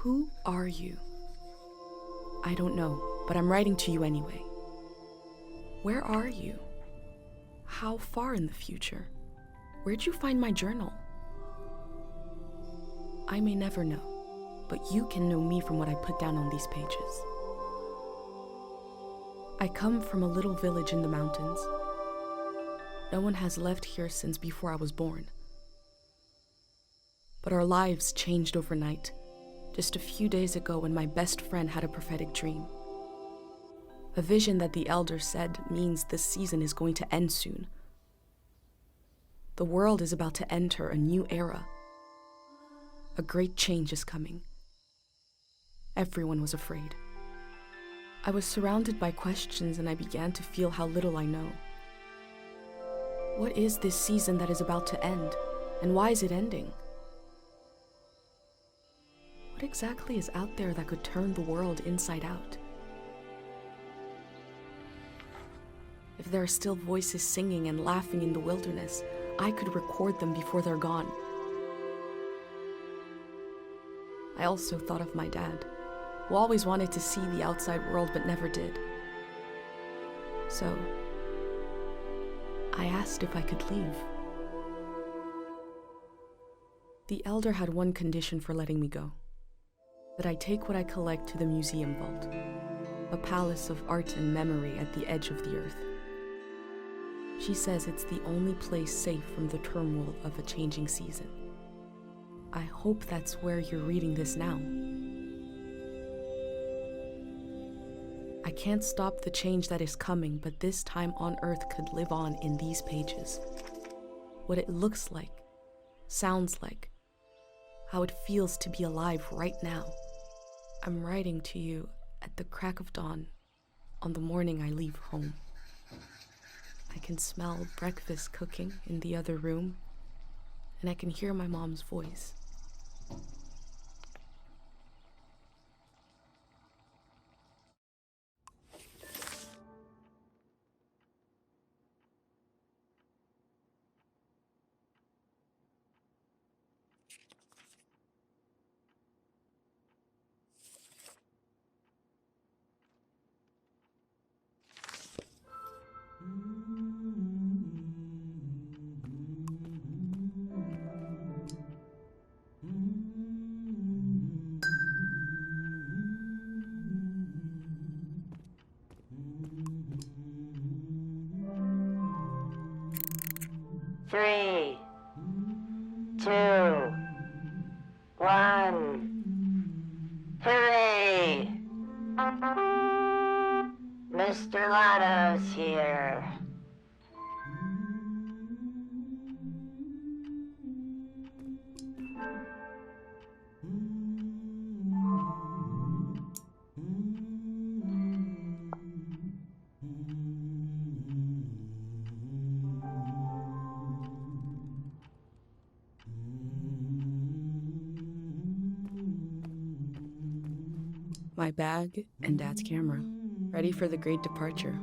Who are you? I don't know, but I'm writing to you anyway. Where are you? How far in the future? Where'd you find my journal? I may never know, but you can know me from what I put down on these pages. I come from a little village in the mountains. No one has left here since before I was born. But our lives changed overnight, just a few days ago when my best friend had a prophetic dream. A vision that the elder said means this season is going to end soon. The world is about to enter a new era. A great change is coming. Everyone was afraid. I was surrounded by questions and I began to feel how little I know. What is this season that is about to end, and why is it ending? What exactly is out there that could turn the world inside out? If there are still voices singing and laughing in the wilderness, I could record them before they're gone. I also thought of my dad, who always wanted to see the outside world but never did. So, I asked if I could leave. The elder had one condition for letting me go: that I take what I collect to the museum vault, a palace of art and memory at the edge of the earth. She says it's the only place safe from the turmoil of a changing season. I hope that's where you're reading this now. I can't stop the change that is coming, but this time on Earth could live on in these pages. What it looks like, sounds like, how it feels to be alive right now. I'm writing to you at the crack of dawn on the morning I leave home. I can smell breakfast cooking in the other room, and I can hear my mom's voice. Three, two, one. Hooray! Mr. Lotto's here. My bag and Dad's camera, ready for the great departure.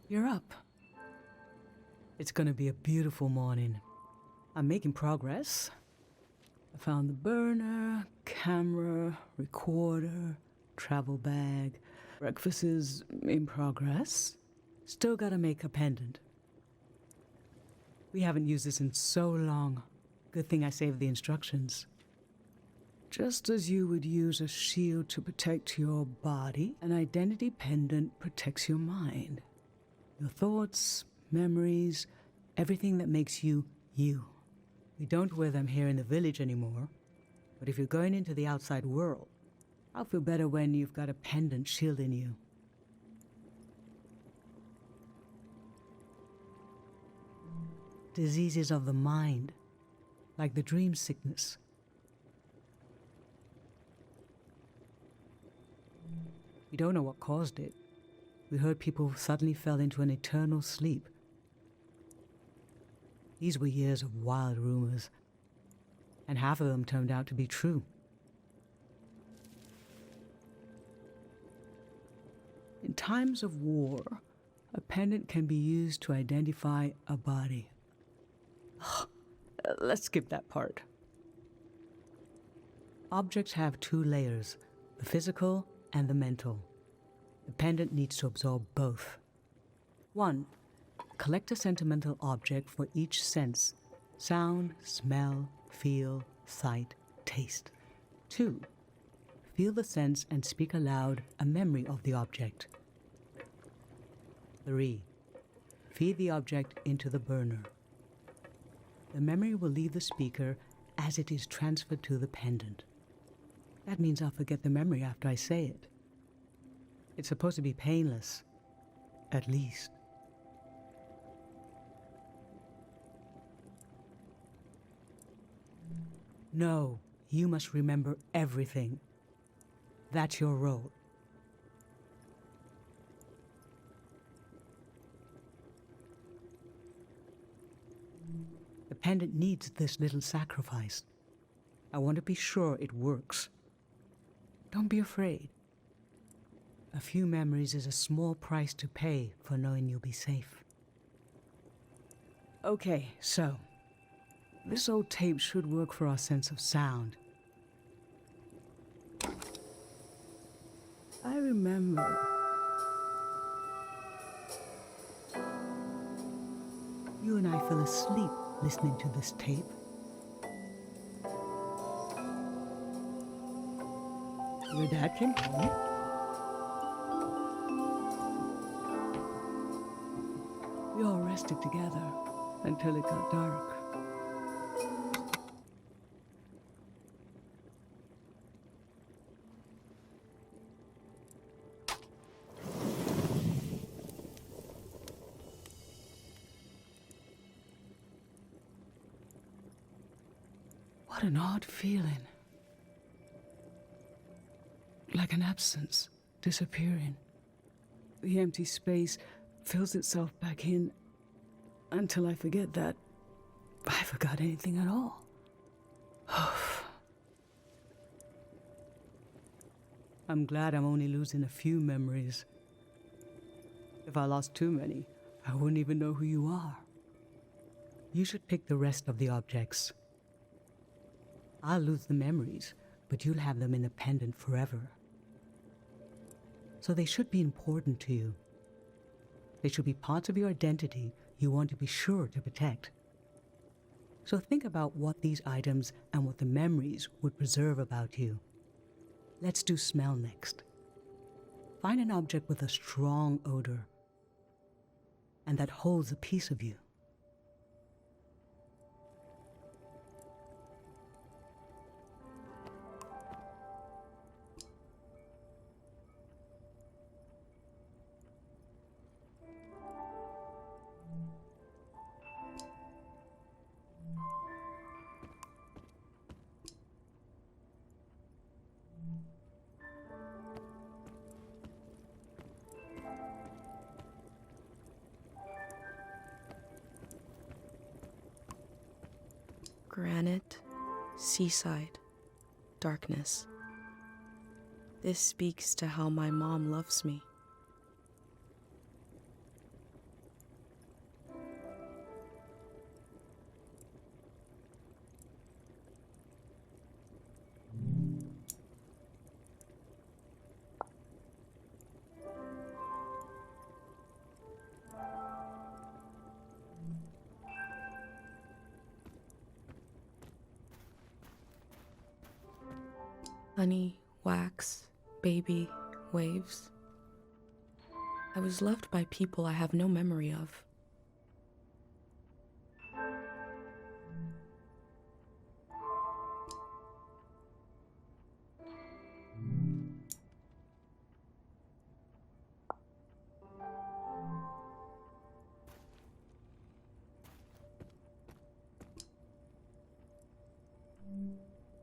You're up. It's gonna be a beautiful morning. I'm making progress. I found the burner, camera, recorder, travel bag. Breakfast is in progress. Still gotta make a pendant. We haven't used this in so long. Good thing I saved the instructions. Just as you would use a shield to protect your body, an identity pendant protects your mind. Your thoughts, memories, everything that makes you, you. We don't wear them here in the village anymore, but if you're going into the outside world, I'll feel better when you've got a pendant shielding you. Diseases of the mind, like the dream sickness. We don't know what caused it. We heard people suddenly fell into an eternal sleep. These were years of wild rumors, and half of them turned out to be true. In times of war, a pendant can be used to identify a body. Let's skip that part. Objects have two layers, the physical and the mental. The pendant needs to absorb both. 1. Collect a sentimental object for each sense: sound, smell, feel, sight, taste. 2. Feel the sense and speak aloud a memory of the object. 3. Feed the object into the burner. The memory will leave the speaker as it is transferred to the pendant. That means I'll forget the memory after I say it. It's supposed to be painless, at least. No, you must remember everything. That's your role. The pendant needs this little sacrifice. I want to be sure it works. Don't be afraid. A few memories is a small price to pay for knowing you'll be safe. Okay, so this old tape should work for our sense of sound. I remember. You and I fell asleep listening to this tape. Your dad came home. We all rested together until it got dark. What an odd feeling. Like an absence, disappearing. The empty space fills itself back in until I forget that I forgot anything at all. I'm glad I'm only losing a few memories. If I lost too many, I wouldn't even know who you are. You should pick the rest of the objects. I'll lose the memories, but you'll have them in the pendant forever. So they should be important to you. They should be parts of your identity you want to be sure to protect. So think about what these items and what the memories would preserve about you. Let's do smell next. Find an object with a strong odor and that holds a piece of you. Granite, seaside, darkness. This speaks to how my mom loves me. Honey, wax, baby, waves. I was loved by people I have no memory of.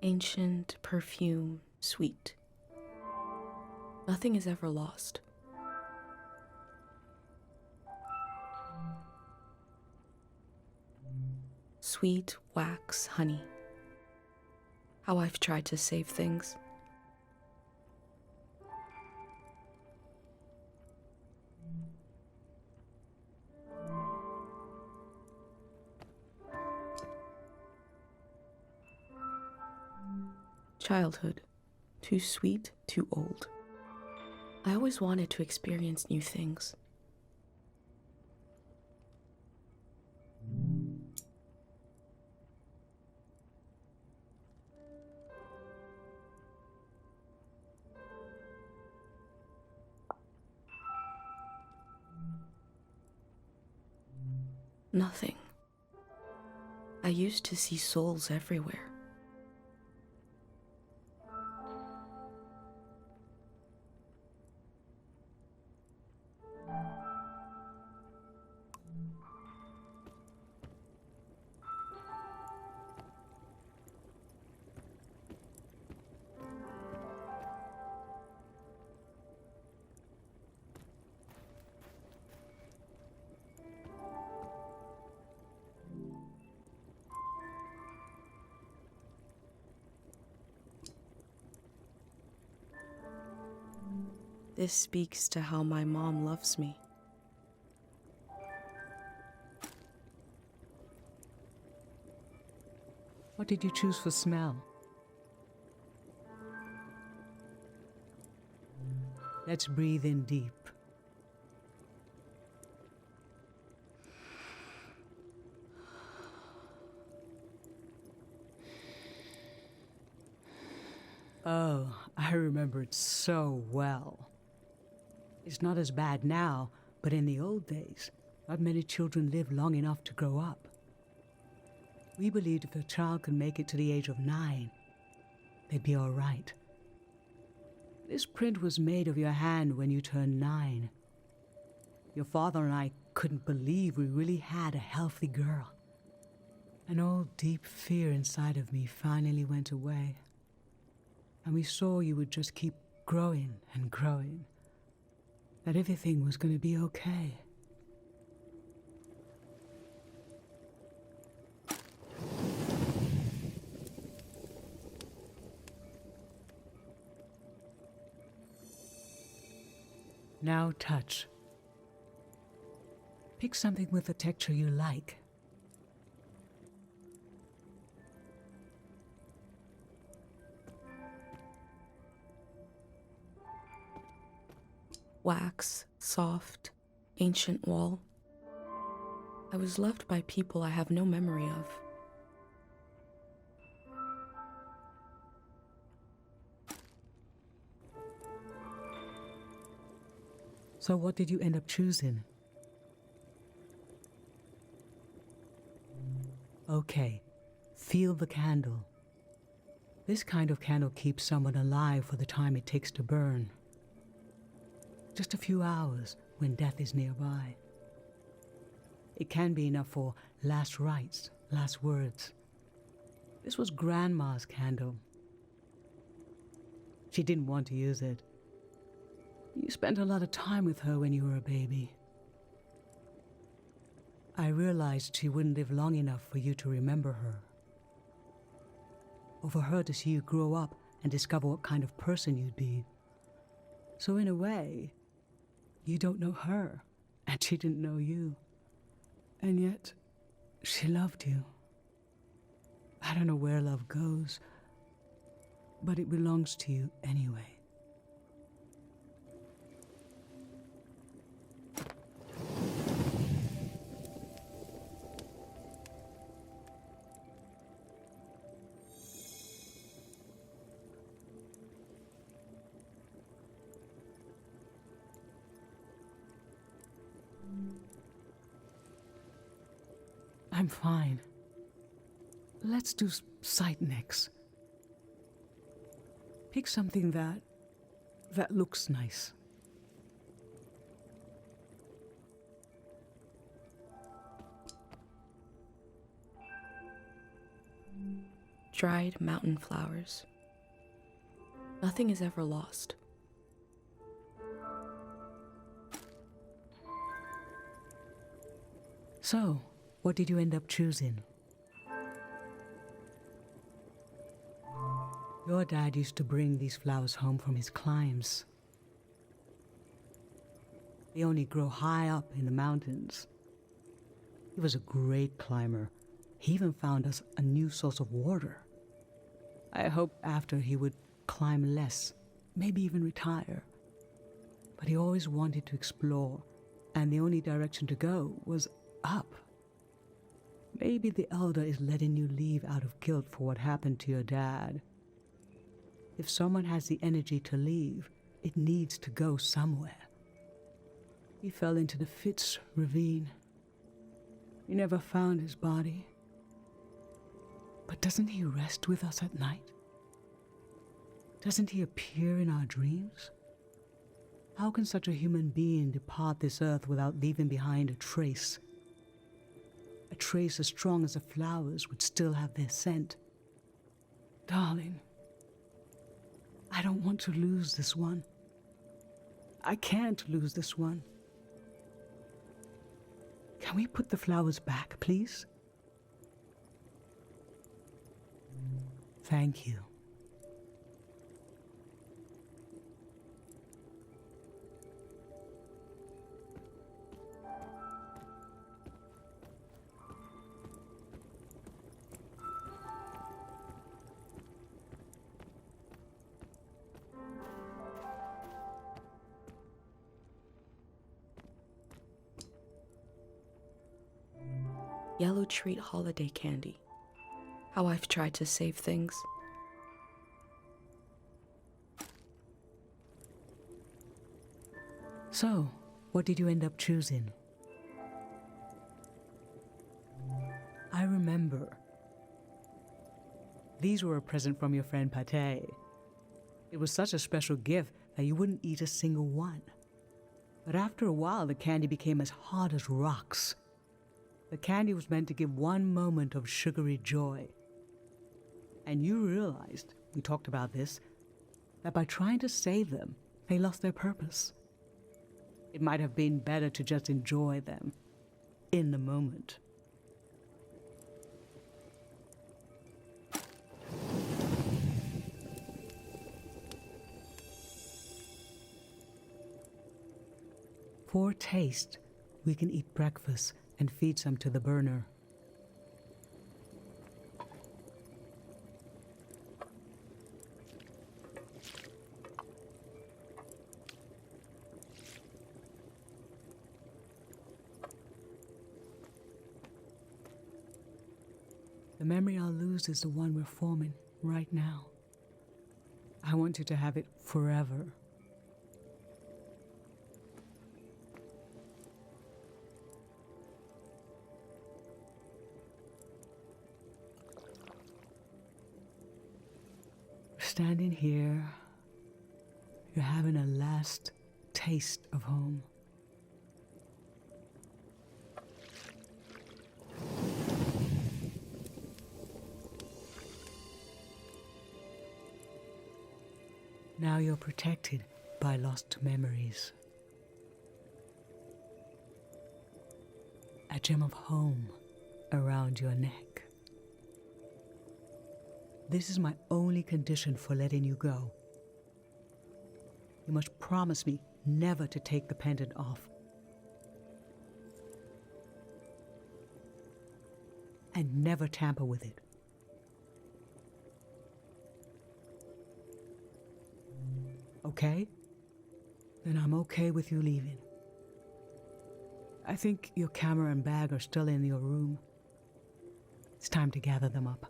Ancient perfume, sweet. Nothing is ever lost. Sweet wax, honey. How I've tried to save things. Childhood. Too sweet, too old. I always wanted to experience new things. Nothing. I used to see souls everywhere. This speaks to how my mom loves me. What did you choose for smell? Let's breathe in deep. Oh, I remember it so well. It's not as bad now, but in the old days, not many children lived long enough to grow up. We believed if a child could make it to the age of 9, they'd be all right. This print was made of your hand when you turned 9. Your father and I couldn't believe we really had a healthy girl. An old deep fear inside of me finally went away. And we saw you would just keep growing and growing. That everything was going to be okay. Now touch. Pick something with a texture you like. Wax, soft, ancient wall. I was loved by people I have no memory of. So what did you end up choosing? Okay, feel the candle. This kind of candle keeps someone alive for the time it takes to burn. Just a few hours when death is nearby. It can be enough for last rites, last words. This was Grandma's candle. She didn't want to use it. You spent a lot of time with her when you were a baby. I realized she wouldn't live long enough for you to remember her. Or for her to see you grow up and discover what kind of person you'd be. So in a way, you don't know her, and she didn't know you. And yet, she loved you. I don't know where love goes, but it belongs to you anyway. I'm fine. Let's do sight next. Pick something that looks nice. Dried mountain flowers. Nothing is ever lost. So, what did you end up choosing? Your dad used to bring these flowers home from his climbs. They only grow high up in the mountains. He was a great climber. He even found us a new source of water. I hoped after he would climb less, maybe even retire. But he always wanted to explore, and the only direction to go was up. Maybe the Elder is letting you leave out of guilt for what happened to your dad. If someone has the energy to leave, it needs to go somewhere. He fell into the Fitz ravine. We never found his body. But doesn't he rest with us at night? Doesn't he appear in our dreams? How can such a human being depart this earth without leaving behind a trace? A trace as strong as the flowers would still have their scent. Darling, I don't want to lose this one. I can't lose this one. Can we put the flowers back, please? Thank you. Yellow treat holiday candy. How I've tried to save things. So, what did you end up choosing? I remember. These were a present from your friend Pate. It was such a special gift that you wouldn't eat a single one. But after a while, the candy became as hard as rocks. The candy was meant to give one moment of sugary joy. And you realized, we talked about this, that by trying to save them, they lost their purpose. It might have been better to just enjoy them in the moment. For taste, we can eat breakfast and feed some to the burner. The memory I'll lose is the one we're forming right now. I want you to have it forever. Standing here, you're having a last taste of home. Now you're protected by lost memories. A gem of home around your neck. This is my only condition for letting you go. You must promise me never to take the pendant off. And never tamper with it. Okay? Then I'm okay with you leaving. I think your camera and bag are still in your room. It's time to gather them up.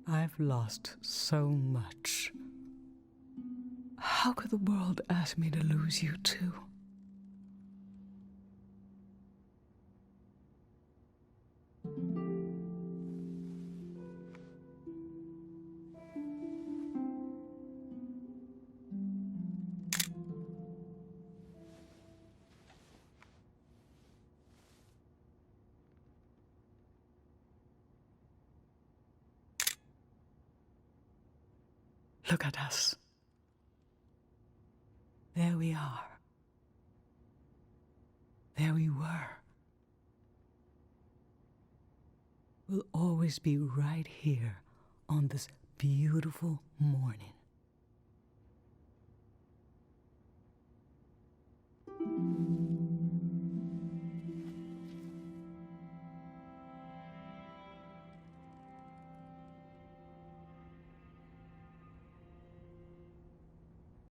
I've lost so much. How could the world ask me to lose you too? Look at us. There we are. There we were. We'll always be right here on this beautiful morning.